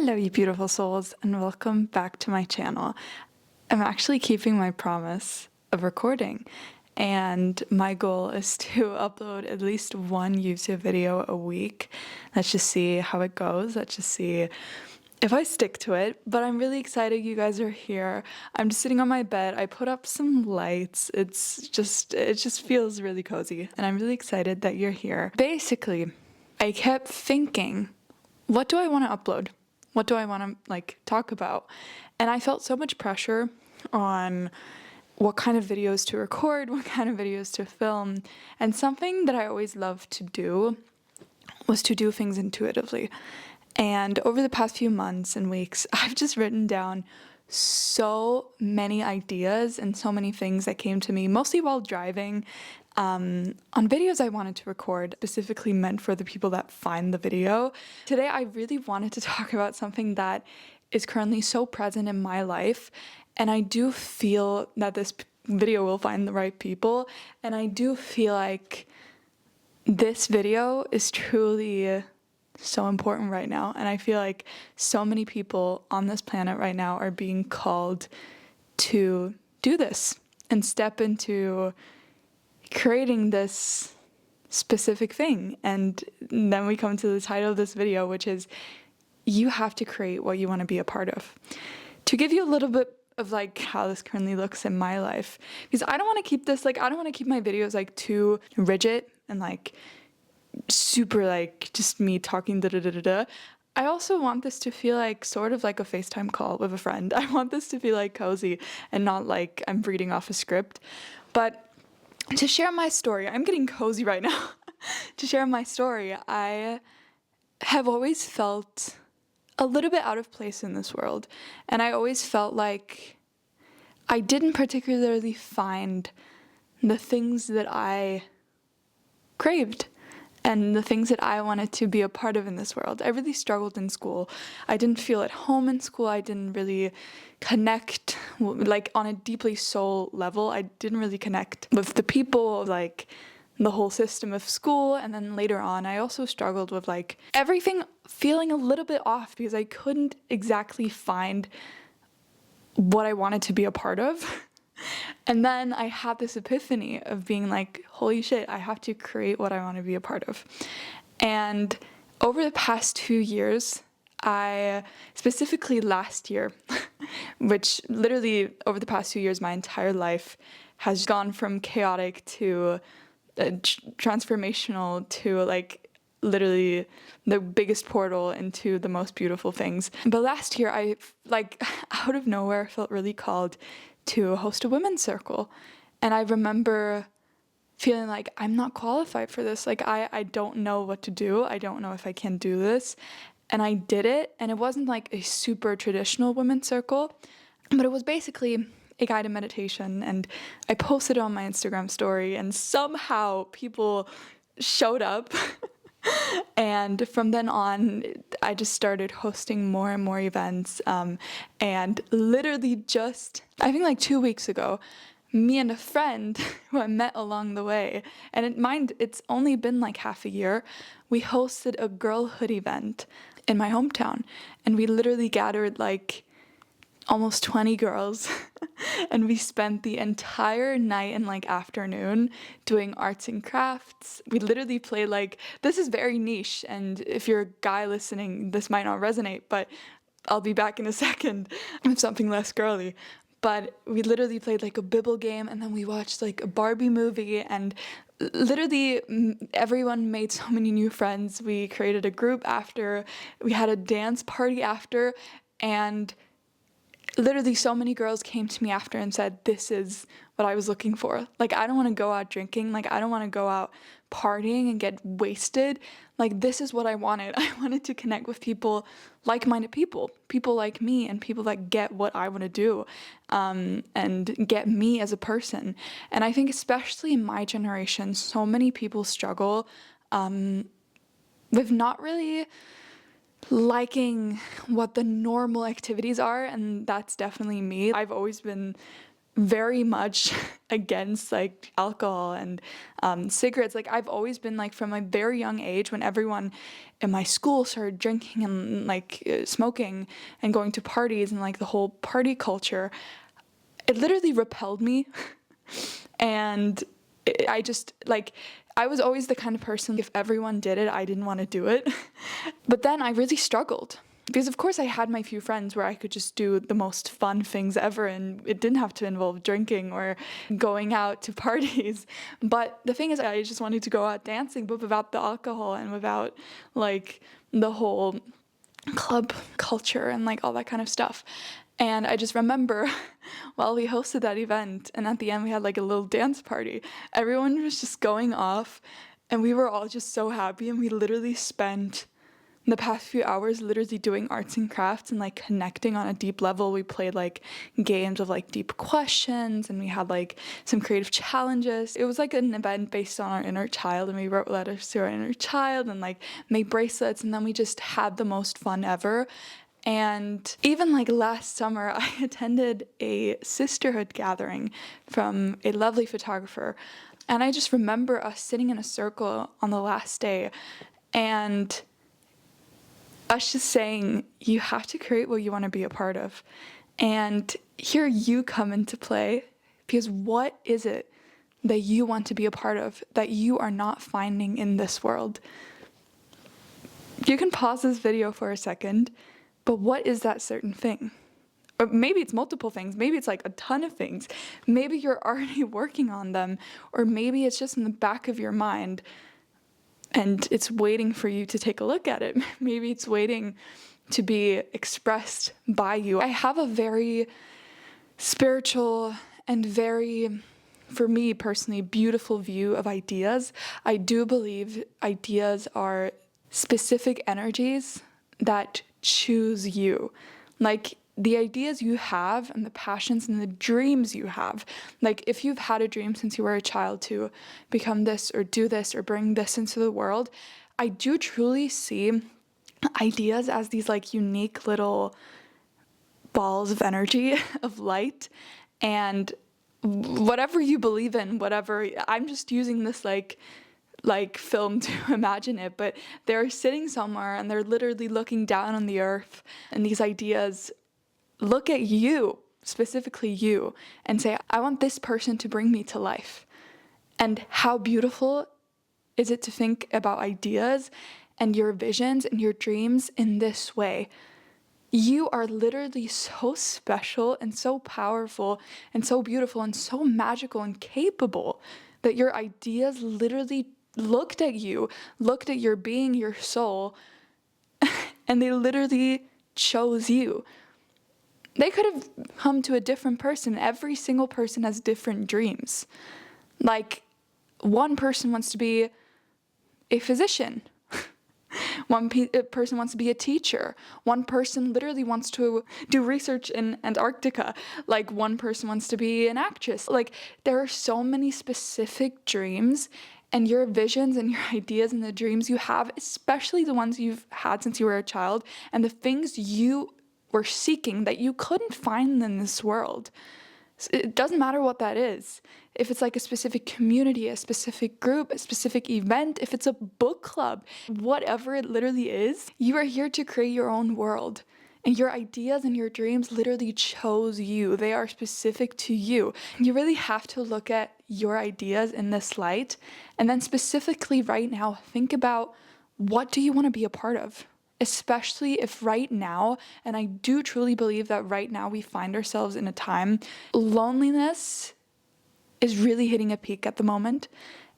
Hello, you beautiful souls, and welcome back to my channel. I'm actually keeping my promise of recording, and my goal is to upload at least one YouTube video a week. Let's just see how it goes. Let's just see if I stick to it. But I'm really excited you guys are here. I'm just sitting on my bed. I put up some lights. It just feels really cozy, and I'm really excited that you're here. Basically, I kept thinking, what do I want to upload? What do I want to talk about? And I felt so much pressure on what kind of videos to record, what kind of videos to film. And something that I always loved to do was to do things intuitively. And over the past few months and weeks, I've just written down so many ideas and so many things that came to me, mostly while driving, on videos I wanted to record, specifically meant for the people that find the video. Today, I really wanted to talk about something that is currently so present in my life, and I do feel that this video will find the right people, and I do feel like this video is truly so important right now, and I feel like so many people on this planet right now are being called to do this and step into creating this specific thing. And then we come to the title of this video, which is you have to create what you want to be a part of. To give you a little bit of how this currently looks in my life, because I don't want to keep this I don't want to keep my videos too rigid and super just me talking da da da da da. I also want this to feel sort of like a FaceTime call with a friend. I want this to feel cozy and not like I'm reading off a script. But to share my story, I'm getting cozy right now. To share my story, I have always felt a little bit out of place in this world. And I always felt like I didn't particularly find the things that I craved and the things that I wanted to be a part of in this world. I really struggled in school. I didn't feel at home in school. I didn't really connect, on a deeply soul level. I didn't really connect with the people, the whole system of school. And then later on, I also struggled with everything feeling a little bit off because I couldn't exactly find what I wanted to be a part of. And then I had this epiphany of being holy shit, I have to create what I want to be a part of. And over the past 2 years, specifically last year, which literally over the past 2 years, my entire life has gone from chaotic to transformational to literally the biggest portal into the most beautiful things. But last year, I out of nowhere felt really called to host a women's circle. And I remember feeling I'm not qualified for this. I don't know what to do. I don't know if I can do this. And I did it. And it wasn't a super traditional women's circle, but it was basically a guided meditation. And I posted it on my Instagram story, and somehow people showed up. And from then on, I just started hosting more and more events. And literally just, I think 2 weeks ago, me and a friend who I met along the way, and it's only been half a year, we hosted a girlhood event in my hometown. And we literally gathered almost 20 girls and we spent the entire night and afternoon doing arts and crafts. We literally played this is very niche, and if you're a guy listening, this might not resonate, but I'll be back in a second with something less girly. But we literally played a Bible game, and then we watched a Barbie movie, and literally everyone made so many new friends. We created a group after, we had a dance party after, and literally so many girls came to me after and said, this is what I was looking for. I don't want to go out drinking. I don't want to go out partying and get wasted. This is what I wanted. I wanted to connect with people, like-minded people like me, and people that get what I want to do, and get me as a person. And I think especially in my generation, so many people struggle with not really liking what the normal activities are, and that's definitely me. I've always been very much against like alcohol and cigarettes. Like I've always been like from a very young age when everyone in my school started drinking and like smoking and going to parties and like the whole party culture, it literally repelled me. And I just like, I was always the kind of person, if everyone did it, I didn't want to do it. But then I really struggled. Because of course I had my few friends where I could just do the most fun things ever and it didn't have to involve drinking or going out to parties. But the thing is, I just wanted to go out dancing, but without the alcohol and without like the whole club culture and like all that kind of stuff. And I just remember while we hosted that event and at the end we had like a little dance party, everyone was just going off and we were all just so happy, and we literally spent the past few hours literally doing arts and crafts and like connecting on a deep level. We played like games of like deep questions and we had like some creative challenges. It was like an event based on our inner child, and we wrote letters to our inner child and like made bracelets, and then we just had the most fun ever. And even like last summer, I attended a sisterhood gathering from a lovely photographer. And I just remember us sitting in a circle on the last day and us just saying, you have to create what you want to be a part of. And here you come into play, because what is it that you want to be a part of that you are not finding in this world? You can pause this video for a second, but what is that certain thing? Or maybe it's multiple things, maybe it's like a ton of things. Maybe you're already working on them, or maybe it's just in the back of your mind and it's waiting for you to take a look at it. Maybe it's waiting to be expressed by you. I have a very spiritual and very, for me personally, beautiful view of ideas. I do believe ideas are specific energies that choose you. Like the ideas you have and the passions and the dreams you have. Like if you've had a dream since you were a child to become this or do this or bring this into the world, I do truly see ideas as these like unique little balls of energy, of light, and whatever you believe in, whatever, I'm just using this like film to imagine it, but they're sitting somewhere and they're literally looking down on the earth, and these ideas look at you, specifically you, and say, I want this person to bring me to life. And how beautiful is it to think about ideas and your visions and your dreams in this way? You are literally so special and so powerful and so beautiful and so magical and capable that your ideas literally looked at you, looked at your being, your soul, and they literally chose you. They could have come to a different person. Every single person has different dreams. Like, one person wants to be a physician. One person wants to be a teacher. One person literally wants to do research in Antarctica. Like, one person wants to be an actress. Like, there are so many specific dreams, and your visions and your ideas and the dreams you have, especially the ones you've had since you were a child, and the things you were seeking that you couldn't find in this world. It doesn't matter what that is. If it's like a specific community, a specific group, a specific event, if it's a book club, whatever it literally is, you are here to create your own world. And your ideas and your dreams literally chose you. They are specific to you. You really have to look at your ideas in this light. And then specifically right now, think about, what do you want to be a part of? Especially if right now, and I do truly believe that right now we find ourselves in a time, loneliness is really hitting a peak at the moment,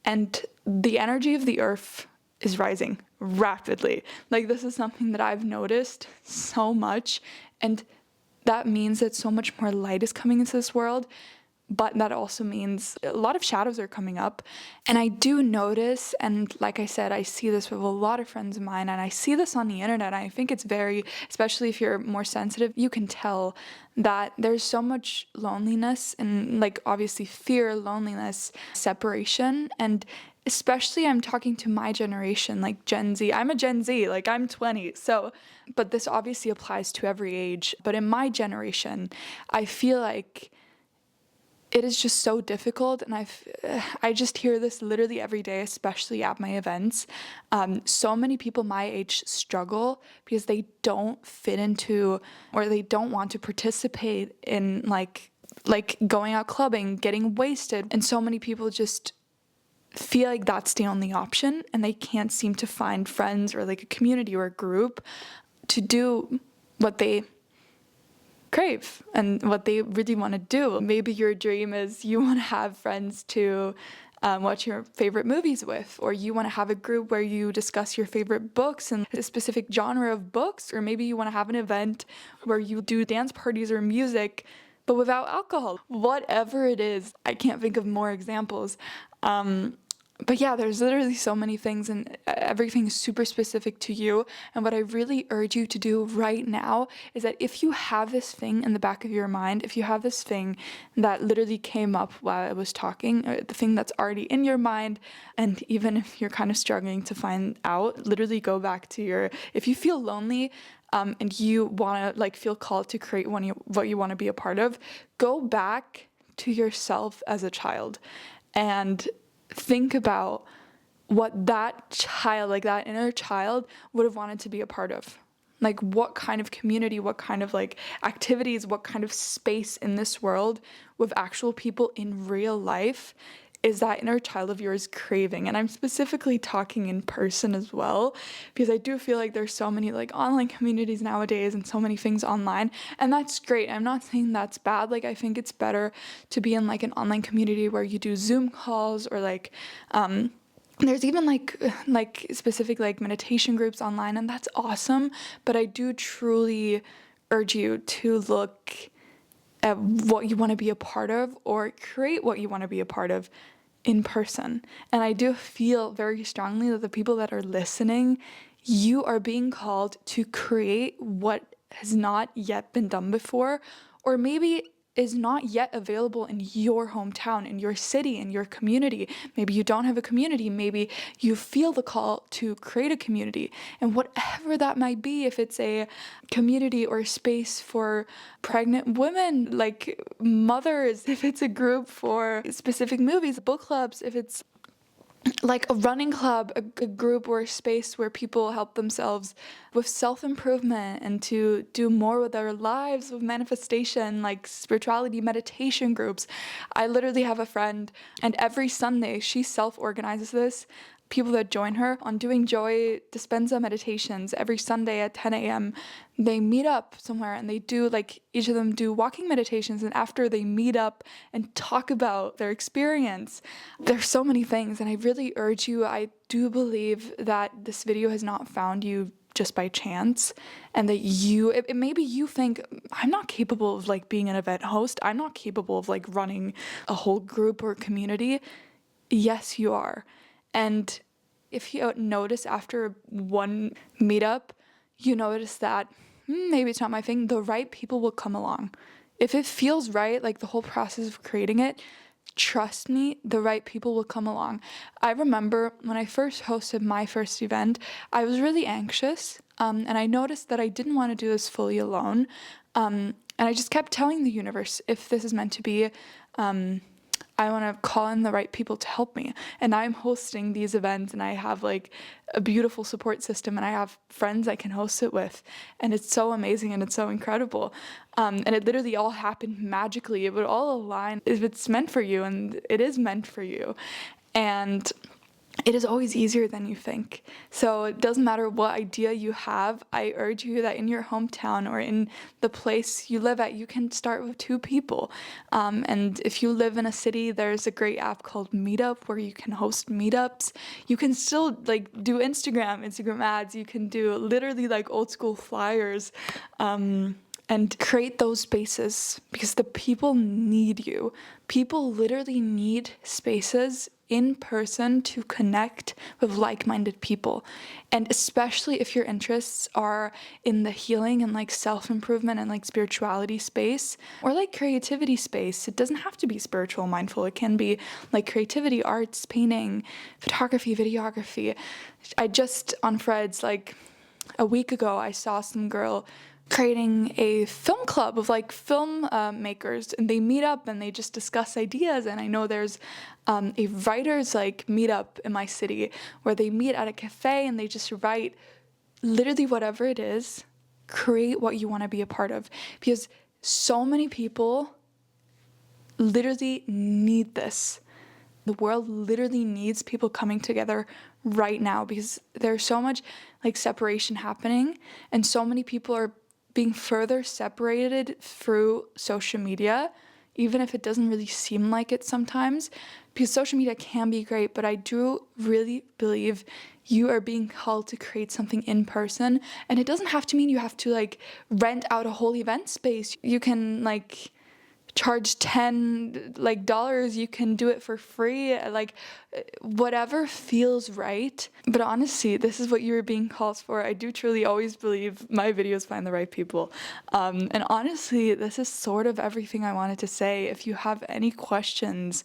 and the energy of the earth is rising rapidly. Like, this is something that I've noticed so much, and that means that so much more light is coming into this world. But that also means a lot of shadows are coming up. And I do notice, and like I said, I see this with a lot of friends of mine, and I see this on the internet. I think it's very, especially if you're more sensitive, you can tell that there's so much loneliness and like obviously fear, loneliness, separation. And especially I'm talking to my generation, like Gen Z. I'm a Gen Z, like I'm 20. So, but this obviously applies to every age. But in my generation, I feel like it is just so difficult, and I just hear this literally every day, especially at my events. So many people my age struggle because they don't fit into, or they don't want to participate in like going out clubbing, getting wasted, and so many people just feel like that's the only option, and they can't seem to find friends or like a community or a group to do what they crave and what they really want to do. Maybe your dream is you want to have friends to watch your favorite movies with, or you want to have a group where you discuss your favorite books and a specific genre of books, or maybe you want to have an event where you do dance parties or music but without alcohol. Whatever it is, I can't think of more examples. But yeah, there's literally so many things, and everything is super specific to you. And what I really urge you to do right now is that if you have this thing in the back of your mind, if you have this thing that literally came up while I was talking, or the thing that's already in your mind, and even if you're kind of struggling to find out, literally go back to if you feel lonely, and you want to like feel called to create what you want to be a part of, go back to yourself as a child and think about what that child, like that inner child, would have wanted to be a part of. Like what kind of community, what kind of like activities, what kind of space in this world with actual people in real life is that inner child of yours craving. And I'm specifically talking in person as well, because I do feel like there's so many like online communities nowadays and so many things online, and that's great. I'm not saying that's bad. Like I think it's better to be in like an online community where you do Zoom calls, or like there's even like specific like meditation groups online, and that's awesome. But I do truly urge you to look at what you want to be a part of, or create what you want to be a part of in person. And I do feel very strongly that the people that are listening, you are being called to create what has not yet been done before, or maybe is not yet available in your hometown, in your city, in your community. Maybe you don't have a community. Maybe you feel the call to create a community. And whatever that might be, if it's a community or space for pregnant women, like mothers, if it's a group for specific movies, book clubs, if it's like a running club, a group or a space where people help themselves with self-improvement and to do more with their lives, with manifestation, like spirituality, meditation groups. I literally have a friend, and every Sunday she self-organizes this, people that join her on doing Joy Dispenza meditations every Sunday at 10 a.m. They meet up somewhere, and they do like, each of them do walking meditations, and after they meet up and talk about their experience. There's so many things, and I really urge you, I do believe that this video has not found you just by chance, and that maybe you think, I'm not capable of like being an event host, I'm not capable of like running a whole group or community. Yes, you are. And if you notice after one meetup, you notice that maybe it's not my thing, the right people will come along. If it feels right, like the whole process of creating it, trust me, the right people will come along. I remember when I first hosted my first event, I was really anxious, and I noticed that I didn't want to do this fully alone. And I just kept telling the universe, if this is meant to be, I want to call in the right people to help me. And I'm hosting these events, and I have like a beautiful support system, and I have friends I can host it with. And it's so amazing, and it's so incredible. And it literally all happened magically. It would all align if it's meant for you, and it is meant for you. And it is always easier than you think. So it doesn't matter what idea you have. I urge you that in your hometown or in the place you live at, you can start with 2 people. And if you live in a city, there's a great app called MeetUp where you can host meetups. You can still like do Instagram ads. You can do literally like old school flyers. And create those spaces, because the people need you. People literally need spaces in person to connect with like-minded people. And especially if your interests are in the healing and like self-improvement and like spirituality space, or like creativity space. It doesn't have to be spiritual, mindful. It can be like creativity, arts, painting, photography, videography. I just on Threads, like a week ago, I saw some girl creating a film club of like film makers, and they meet up and they just discuss ideas. And I know there's a writers like meetup in my city where they meet at a cafe and they just write literally whatever it is, create what you want to be a part of, because so many people literally need this. The world literally needs people coming together right now, because there's so much like separation happening, and so many people are being further separated through social media, even if it doesn't really seem like it sometimes, because social media can be great, but I do really believe you are being called to create something in person. And it doesn't have to mean you have to like rent out a whole event space. You can like charge 10 like dollars, you can do it for free, like whatever feels right. But honestly, this is what you were being called for. I do truly always believe my videos find the right people, and honestly, this is sort of everything I wanted to say. If you have any questions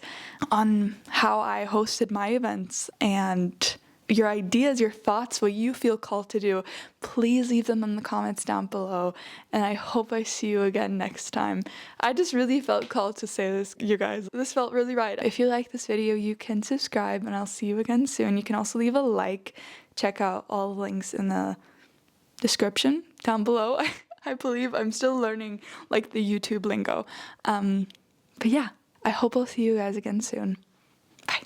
on how I hosted my events and your ideas, your thoughts, what you feel called to do, please leave them in the comments down below. And I hope I see you again next time. I just really felt called to say this, you guys. This felt really right. If you like this video, you can subscribe, and I'll see you again soon. You can also leave a like. Check out all the links in the description down below. I believe I'm still learning like the YouTube lingo. But yeah, I hope I'll see you guys again soon. Bye.